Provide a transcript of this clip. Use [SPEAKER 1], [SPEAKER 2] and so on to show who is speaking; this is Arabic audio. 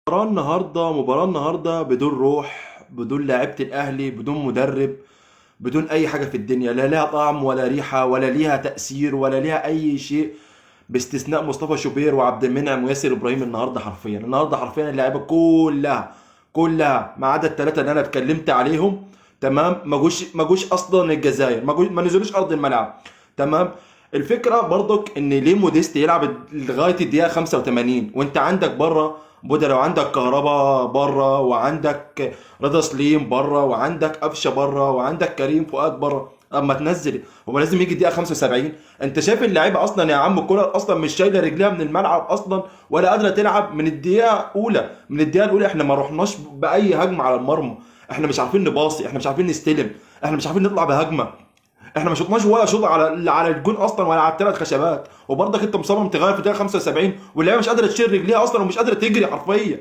[SPEAKER 1] مباراة النهارده بدون روح، بدون لعيبة الأهلي، بدون مدرب، بدون أي حاجة في الدنيا، لا ليها طعم ولا ريحة ولا ليها تأثير ولا ليها أي شيء، باستثناء مصطفى شوبير وعبد المنعم وياسر إبراهيم. النهارده حرفيا اللعيبة كلها ما عدا الثلاثة اللي أنا اتكلمت عليهم. تمام، ما جوش أصلا الجزائر، ما نزلوش أرض الملعب. تمام. الفكره برضك ان ليه موديست يلعب لغايه الدقيقه 85 وانت عندك بره بودلة، وعندك كهربا بره، وعندك رضا سليم بره، وعندك قفشه بره، وعندك كريم فؤاد بره. اما تنزل هو لازم يجي الدقيقه 75؟ انت شايف اللعيبه اصلا يا عم الكوره اصلا مش شايله رجليها من الملعب اصلا، ولا قادره تلعب من الدقيقه الاولى. احنا ما رحناش باي هجمه على المرمى، احنا مش عارفين نباصي، احنا مش عارفين نستلم، احنا مش عارفين نطلع بهجمه. احنا ما شطناش ولا شوط على الجون اصلا، ولا على الثلاث خشبات، وبرضك انت مصمم تغير في الدقيقه 75 واللعيبه مش قادره تشيل رجليها اصلا ومش قادره تجري حرفيا.